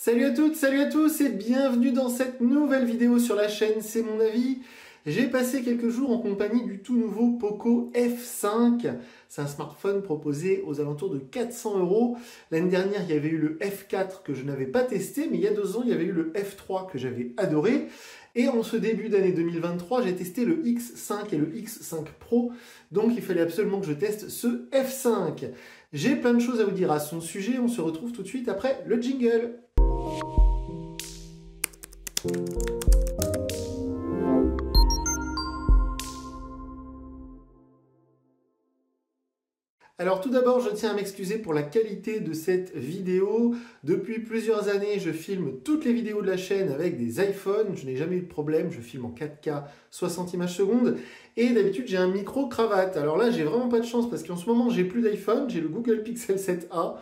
Salut à toutes, salut à tous et bienvenue dans cette nouvelle vidéo sur la chaîne C'est mon avis. J'ai passé quelques jours en compagnie du tout nouveau Poco F5. C'est un smartphone proposé aux alentours de 400 €. L'année dernière, il y avait eu le F4 que je n'avais pas testé, mais il y a 2 ans, il y avait eu le F3 que j'avais adoré. Et en ce début d'année 2023, j'ai testé le X5 et le X5 Pro. Donc il fallait absolument que je teste ce F5. J'ai plein de choses à vous dire à son sujet. On se retrouve tout de suite après le jingle. Alors tout d'abord, je tiens à m'excuser pour la qualité de cette vidéo. Depuis plusieurs années, je filme toutes les vidéos de la chaîne avec des iPhones. Je n'ai jamais eu de problème, je filme en 4K 60 images secondes. Et d'habitude, j'ai un micro cravate. Alors là, j'ai vraiment pas de chance parce qu'en ce moment, j'ai plus d'iPhone, j'ai le Google Pixel 7a.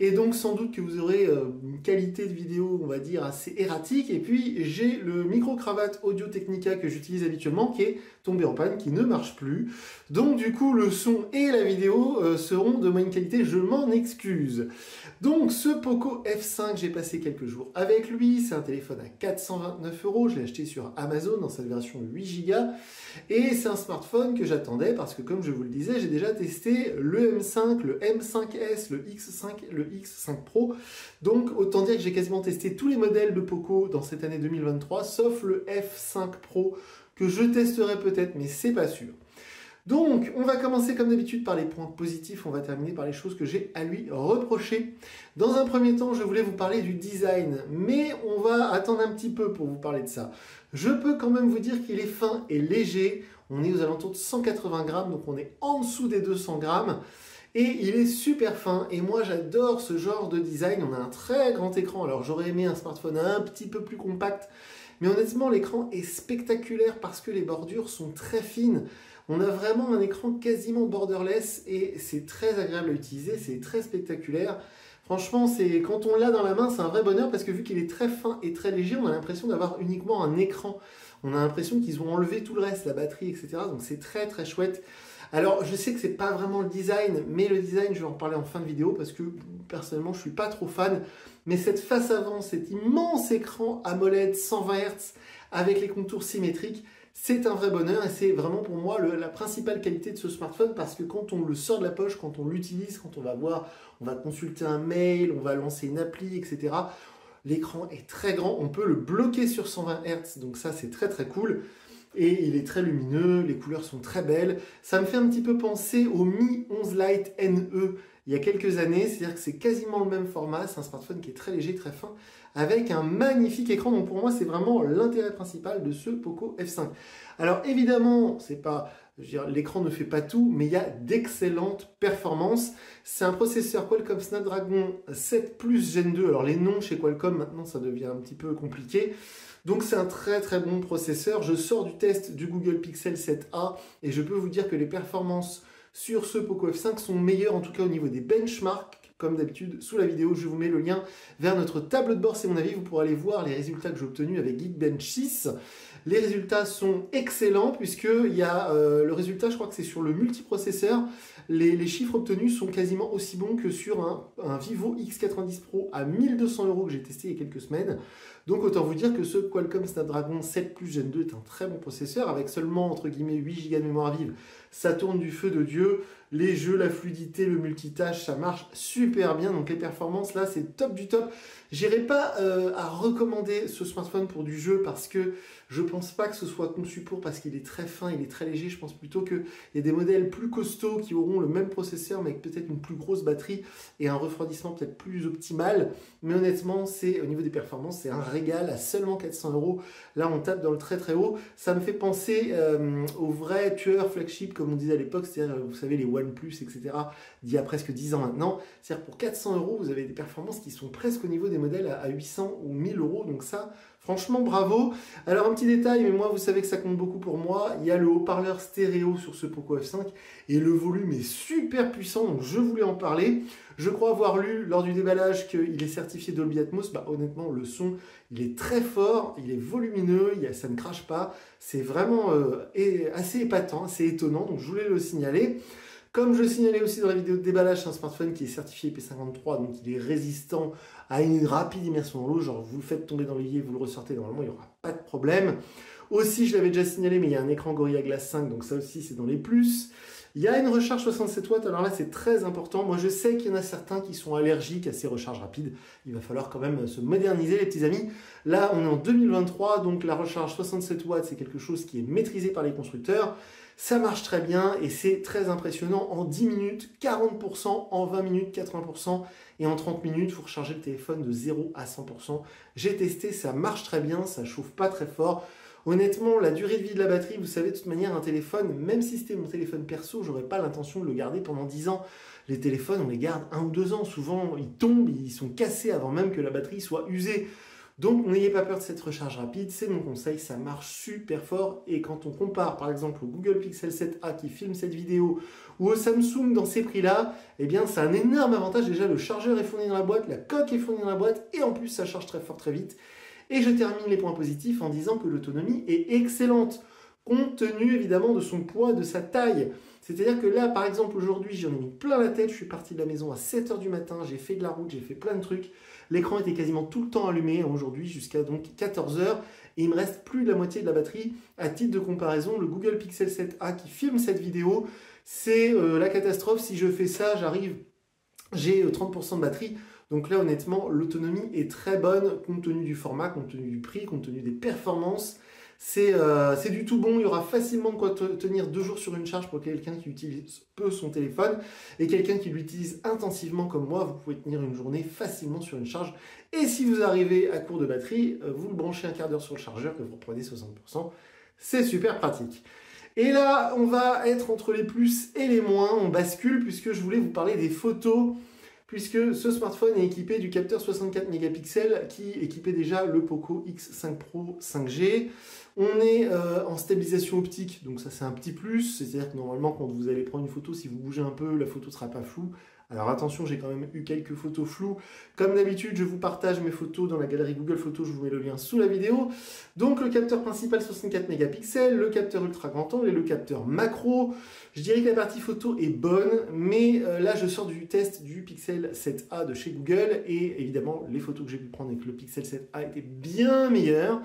Et donc sans doute que vous aurez une qualité de vidéo, on va dire, assez erratique. Et puis j'ai le micro-cravate Audio-Technica que j'utilise habituellement qui est tombé en panne, qui ne marche plus. Donc du coup le son et la vidéo seront de moyenne qualité, je m'en excuse. Donc ce Poco F5, j'ai passé quelques jours avec lui. C'est un téléphone à 429 €, je l'ai acheté sur Amazon dans cette version 8 Go. Et c'est un smartphone que j'attendais parce que comme je vous le disais, j'ai déjà testé le M5, le M5S, le X5, le X5 Pro. Donc autant dire que j'ai quasiment testé tous les modèles de Poco dans cette année 2023, sauf le F5 Pro que je testerai peut-être, mais c'est pas sûr. Donc, on va commencer comme d'habitude par les points positifs, on va terminer par les choses que j'ai à lui reprocher. Dans un premier temps, je voulais vous parler du design, mais on va attendre un petit peu pour vous parler de ça. Je peux quand même vous dire qu'il est fin et léger, on est aux alentours de 180 grammes, donc on est en dessous des 200 grammes. Et il est super fin, et moi j'adore ce genre de design. On a un très grand écran, alors j'aurais aimé un smartphone un petit peu plus compact, mais honnêtement l'écran est spectaculaire parce que les bordures sont très fines. On a vraiment un écran quasiment borderless et c'est très agréable à utiliser, c'est très spectaculaire. Franchement, quand on l'a dans la main, c'est un vrai bonheur parce que vu qu'il est très fin et très léger, on a l'impression d'avoir uniquement un écran. On a l'impression qu'ils ont enlevé tout le reste, la batterie, etc. Donc c'est très très chouette. Alors, je sais que c'est pas vraiment le design, mais le design, je vais en parler en fin de vidéo parce que personnellement, je suis pas trop fan. Mais cette face avant, cet immense écran AMOLED 120 Hz avec les contours symétriques, c'est un vrai bonheur et c'est vraiment pour moi la principale qualité de ce smartphone parce que quand on le sort de la poche, quand on l'utilise, quand on va consulter un mail, on va lancer une appli, etc. L'écran est très grand, on peut le bloquer sur 120 Hz, donc ça c'est très très cool. Et il est très lumineux, les couleurs sont très belles. Ça me fait un petit peu penser au Mi 11 Lite NE il y a quelques années, c'est-à-dire que c'est quasiment le même format, c'est un smartphone qui est très léger, très fin, avec un magnifique écran. Donc pour moi, c'est vraiment l'intérêt principal de ce Poco F5. Alors évidemment, l'écran ne fait pas tout, mais il y a d'excellentes performances. C'est un processeur Qualcomm Snapdragon 7 Plus Gen 2. Alors les noms chez Qualcomm, maintenant, ça devient un petit peu compliqué. Donc c'est un très très bon processeur. Je sors du test du Google Pixel 7a et je peux vous dire que les performances sur ce Poco F5 sont meilleures, en tout cas au niveau des benchmarks. Comme d'habitude, sous la vidéo, je vous mets le lien vers notre table de bord, c'est mon avis. Vous pourrez aller voir les résultats que j'ai obtenus avec Geekbench 6. Les résultats sont excellents puisqu'il y a le résultat, je crois que c'est sur le multiprocesseur. Les chiffres obtenus sont quasiment aussi bons que sur un Vivo X90 Pro à 1200 € que j'ai testé il y a quelques semaines. Donc autant vous dire que ce Qualcomm Snapdragon 7 Plus Gen 2 est un très bon processeur avec seulement entre guillemets 8 Go de mémoire vive. Ça tourne du feu de Dieu. Les jeux, la fluidité, le multitâche, ça marche super bien. Donc les performances là, c'est top du top. J'irai pas à recommander ce smartphone pour du jeu parce que je pense pas que ce soit conçu pour, parce qu'il est très fin, il est très léger. Je pense plutôt qu'il y a des modèles plus costauds qui auront le même processeur mais avec peut-être une plus grosse batterie et un refroidissement peut-être plus optimal. Mais honnêtement, au niveau des performances, c'est un régal à seulement 400 €. Là, on tape dans le très très haut. Ça me fait penser aux vrais tueurs flagship comme on disait à l'époque, c'est-à-dire, vous savez, les OnePlus, etc., d'il y a presque 10 ans maintenant. C'est-à-dire pour 400 €, vous avez des performances qui sont presque au niveau des modèles à 800 ou 1000 €. Donc ça, franchement, bravo. Alors, un petit détail, mais moi, vous savez que ça compte beaucoup pour moi. Il y a le haut-parleur stéréo sur ce Poco F5 et le volume est super puissant, donc je voulais en parler. Je crois avoir lu lors du déballage qu'il est certifié Dolby Atmos. Bah, honnêtement, le son, il est très fort, il est volumineux, ça ne crache pas. C'est vraiment assez épatant, assez étonnant, donc je voulais le signaler. Comme je le signalais aussi dans la vidéo de déballage, c'est un smartphone qui est certifié IP53, donc il est résistant à une rapide immersion dans l'eau, genre vous le faites tomber dans l'œillet, vous le ressortez, normalement il n'y aura pas de problème. Aussi, je l'avais déjà signalé, mais il y a un écran Gorilla Glass 5, donc ça aussi c'est dans les plus. Il y a une recharge 67 watts, alors là c'est très important. Moi je sais qu'il y en a certains qui sont allergiques à ces recharges rapides. Il va falloir quand même se moderniser les petits amis. Là on est en 2023, donc la recharge 67 watts c'est quelque chose qui est maîtrisé par les constructeurs. Ça marche très bien et c'est très impressionnant. En 10 minutes, 40%, en 20 minutes, 80%, et en 30 minutes, il faut recharger le téléphone de 0 à 100%. J'ai testé, ça marche très bien, ça chauffe pas très fort. Honnêtement, la durée de vie de la batterie, vous savez, de toute manière, un téléphone, même si c'était mon téléphone perso, j'aurais pas l'intention de le garder pendant 10 ans. Les téléphones, on les garde 1 ou 2 ans. Souvent, ils tombent, ils sont cassés avant même que la batterie soit usée. Donc, n'ayez pas peur de cette recharge rapide, c'est mon conseil, ça marche super fort. Et quand on compare, par exemple, au Google Pixel 7a qui filme cette vidéo, ou au Samsung dans ces prix-là, eh bien, c'est un énorme avantage. Déjà, le chargeur est fourni dans la boîte, la coque est fournie dans la boîte, et en plus, ça charge très fort, très vite. Et je termine les points positifs en disant que l'autonomie est excellente, compte tenu évidemment de son poids, de sa taille. C'est-à-dire que là, par exemple, aujourd'hui, j'en ai mis plein la tête, je suis parti de la maison à 7 h du matin, j'ai fait de la route, j'ai fait plein de trucs. L'écran était quasiment tout le temps allumé aujourd'hui jusqu'à donc 14 h et il me reste plus de la moitié de la batterie. À titre de comparaison, le Google Pixel 7a qui filme cette vidéo, c'est la catastrophe. Si je fais ça, j'ai 30% de batterie. Donc là, honnêtement, l'autonomie est très bonne compte tenu du format, compte tenu du prix, compte tenu des performances. C'est du tout bon, il y aura facilement de quoi tenir 2 jours sur une charge pour quelqu'un qui utilise peu son téléphone et quelqu'un qui l'utilise intensivement comme moi, vous pouvez tenir une journée facilement sur une charge. Et si vous arrivez à court de batterie, vous le branchez un quart d'heure sur le chargeur et vous reprenez 60%. C'est super pratique. Et là, on va être entre les plus et les moins, on bascule puisque je voulais vous parler des photos. Puisque ce smartphone est équipé du capteur 64 mégapixels qui équipait déjà le Poco X5 Pro 5G. On est en stabilisation optique, donc ça c'est un petit plus, c'est-à-dire que normalement quand vous allez prendre une photo, si vous bougez un peu, la photo ne sera pas floue. Alors attention, j'ai quand même eu quelques photos floues. Comme d'habitude, je vous partage mes photos dans la galerie Google Photos, je vous mets le lien sous la vidéo. Donc le capteur principal 64 mégapixels, le capteur ultra grand angle et le capteur macro. Je dirais que la partie photo est bonne, mais là je sors du test du Pixel 7a de chez Google et évidemment les photos que j'ai pu prendre avec le Pixel 7a étaient bien meilleures.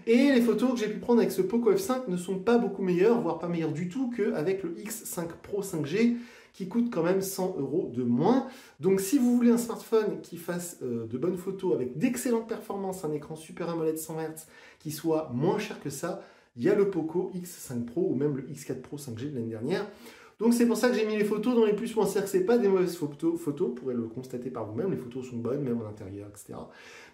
Et les photos que j'ai pu prendre avec ce Poco F5 ne sont pas beaucoup meilleures, voire pas meilleures du tout qu'avec le X5 Pro 5G. Qui coûte quand même 100 € de moins. Donc si vous voulez un smartphone qui fasse de bonnes photos avec d'excellentes performances, un écran Super AMOLED 100 Hz qui soit moins cher que ça, il y a le Poco X5 Pro ou même le X4 Pro 5G de l'année dernière. Donc c'est pour ça que j'ai mis les photos dans les plus points. C'est-à-dire que ce n'est pas des mauvaises photos, vous pourrez le constater par vous-même, les photos sont bonnes, même en intérieur, etc.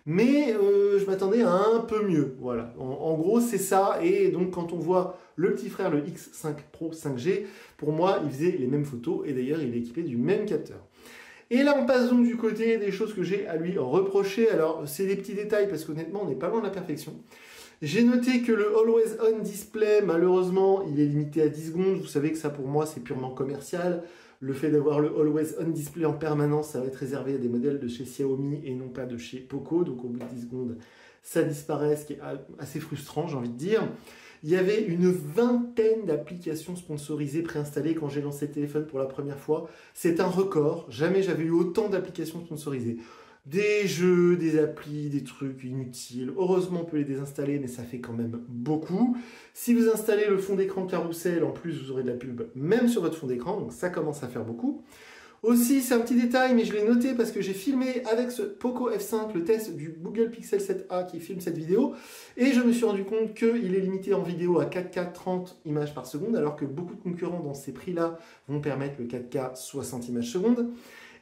Mais je m'attendais à un peu mieux. Voilà. En gros, c'est ça. Et donc quand on voit le petit frère, le X5 Pro 5G, pour moi, il faisait les mêmes photos et d'ailleurs, il est équipé du même capteur. Et là, on passe donc du côté des choses que j'ai à lui reprocher. Alors, c'est des petits détails parce qu'honnêtement, on n'est pas loin de la perfection. J'ai noté que le Always On Display, malheureusement, il est limité à 10 secondes. Vous savez que ça, pour moi, c'est purement commercial. Le fait d'avoir le Always On Display en permanence, ça va être réservé à des modèles de chez Xiaomi et non pas de chez Poco. Donc, au bout de 10 secondes, ça disparaît, ce qui est assez frustrant, j'ai envie de dire. Il y avait une vingtaine d'applications sponsorisées préinstallées quand j'ai lancé le téléphone pour la première fois. C'est un record. Jamais j'avais eu autant d'applications sponsorisées. Des jeux, des applis, des trucs inutiles. Heureusement, on peut les désinstaller, mais ça fait quand même beaucoup. Si vous installez le fond d'écran carrousel, en plus, vous aurez de la pub même sur votre fond d'écran. Donc ça commence à faire beaucoup. Aussi, c'est un petit détail, mais je l'ai noté parce que j'ai filmé avec ce Poco F5 le test du Google Pixel 7a qui filme cette vidéo. Et je me suis rendu compte qu'il est limité en vidéo à 4K 30 images par seconde, alors que beaucoup de concurrents dans ces prix-là vont permettre le 4K 60 images secondes.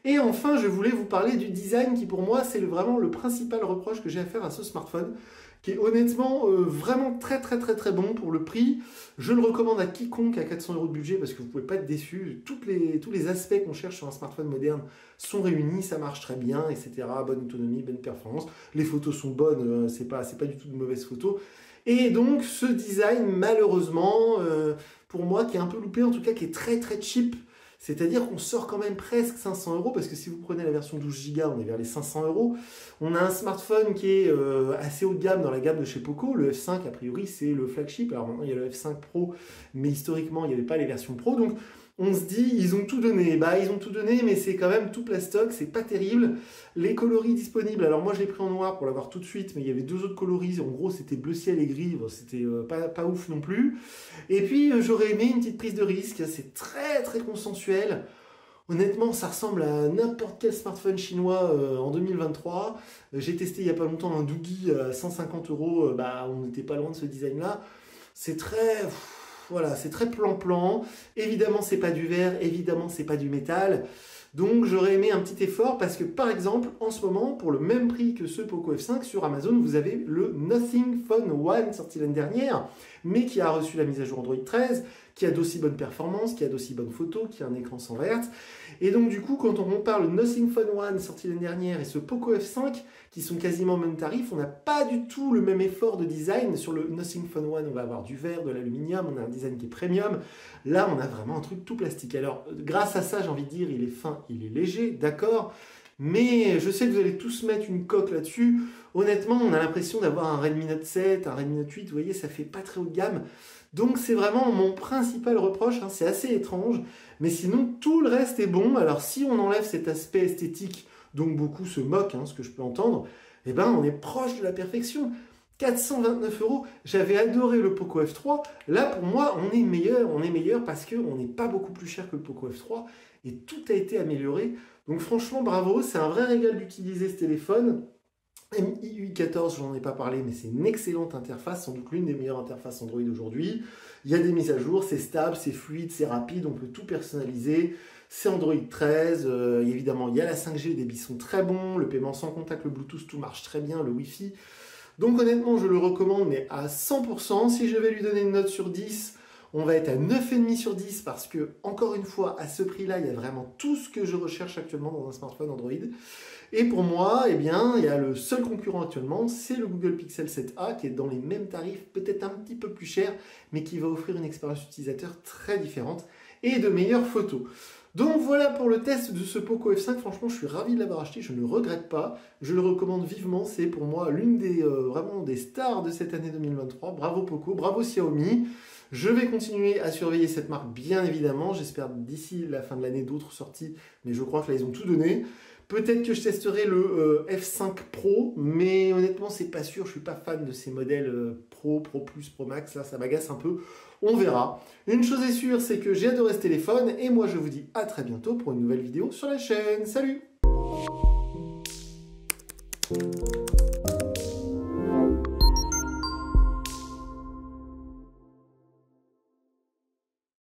Et enfin, je voulais vous parler du design qui pour moi, c'est vraiment le principal reproche que j'ai à faire à ce smartphone, qui est honnêtement vraiment très bon pour le prix. Je le recommande à quiconque à 400 € de budget parce que vous ne pouvez pas être déçu. Tous les aspects qu'on cherche sur un smartphone moderne sont réunis, ça marche très bien, etc. Bonne autonomie, bonne performance. Les photos sont bonnes, c'est pas du tout de mauvaises photos. Et donc ce design, malheureusement, pour moi, qui est un peu loupé, en tout cas qui est très cheap. C'est-à-dire qu'on sort quand même presque 500 € parce que si vous prenez la version 12 Go, on est vers les 500 €. On a un smartphone qui est assez haut de gamme dans la gamme de chez Poco. Le F5, a priori, c'est le flagship. Alors maintenant, il y a le F5 Pro, mais historiquement, il n'y avait pas les versions Pro. Donc, on se dit, ils ont tout donné. Bah, ils ont tout donné, mais c'est quand même tout plastoc, c'est pas terrible. Les coloris disponibles, alors moi je l'ai pris en noir pour l'avoir tout de suite, mais il y avait deux autres coloris. En gros, c'était bleu ciel et gris, bon, c'était pas ouf non plus. Et puis, j'aurais aimé une petite prise de risque, c'est très très consensuel. Honnêtement, ça ressemble à n'importe quel smartphone chinois en 2023. J'ai testé il n'y a pas longtemps un Doogie à 150 €, bah, on n'était pas loin de ce design-là. C'est très... Voilà, c'est très plan-plan. Évidemment, c'est pas du verre, évidemment, c'est pas du métal. Donc, j'aurais aimé un petit effort parce que, par exemple, en ce moment, pour le même prix que ce Poco F5 sur Amazon, vous avez le Nothing Phone One sorti l'année dernière, mais qui a reçu la mise à jour Android 13, qui a d'aussi bonnes performances, qui a d'aussi bonnes photos, qui a un écran sans verte. Et donc, du coup, quand on compare le Nothing Phone One sorti l'année dernière et ce Poco F5, qui sont quasiment au même tarif, on n'a pas du tout le même effort de design. Sur le Nothing Phone One, on va avoir du verre, de l'aluminium, on a un design qui est premium. Là, on a vraiment un truc tout plastique. Alors, grâce à ça, j'ai envie de dire, il est fin, il est léger, d'accord, mais je sais que vous allez tous mettre une coque là-dessus. Honnêtement, on a l'impression d'avoir un Redmi Note 7, un Redmi Note 8, vous voyez, ça fait pas très haut de gamme. Donc c'est vraiment mon principal reproche, hein. C'est assez étrange, mais sinon tout le reste est bon. Alors si on enlève cet aspect esthétique dont beaucoup se moquent, hein, ce que je peux entendre, eh ben on est proche de la perfection. 429 €, j'avais adoré le Poco F3, là pour moi on est meilleur parce qu'on n'est pas beaucoup plus cher que le Poco F3 et tout a été amélioré. Donc franchement bravo, c'est un vrai régal d'utiliser ce téléphone. MIUI 14, j'en ai pas parlé, mais c'est une excellente interface, sans doute l'une des meilleures interfaces Android aujourd'hui. Il y a des mises à jour, c'est stable, c'est fluide, c'est rapide, on peut tout personnaliser. C'est Android 13, évidemment il y a la 5G, les débits sont très bons, le paiement sans contact, le Bluetooth, tout marche très bien, le Wi-Fi. Donc honnêtement, je le recommande, mais à 100%. Si je vais lui donner une note sur 10, on va être à 9,5 sur 10 parce que, encore une fois, à ce prix-là, il y a vraiment tout ce que je recherche actuellement dans un smartphone Android. Et pour moi, eh bien, il y a le seul concurrent actuellement, c'est le Google Pixel 7a qui est dans les mêmes tarifs, peut-être un petit peu plus cher, mais qui va offrir une expérience utilisateur très différente et de meilleures photos. Donc voilà pour le test de ce Poco F5, franchement je suis ravi de l'avoir acheté, je ne le regrette pas, je le recommande vivement, c'est pour moi l'une des vraiment des stars de cette année 2023, bravo Poco, bravo Xiaomi. Je vais continuer à surveiller cette marque bien évidemment, j'espère d'ici la fin de l'année d'autres sorties, mais je crois que là ils ont tout donné. Peut-être que je testerai le F5 Pro, mais honnêtement, c'est pas sûr. Je suis pas fan de ces modèles Pro, Pro Plus, Pro Max. Là, ça m'agace un peu. On verra. Une chose est sûre, c'est que j'ai adoré ce téléphone. Et moi, je vous dis à très bientôt pour une nouvelle vidéo sur la chaîne. Salut!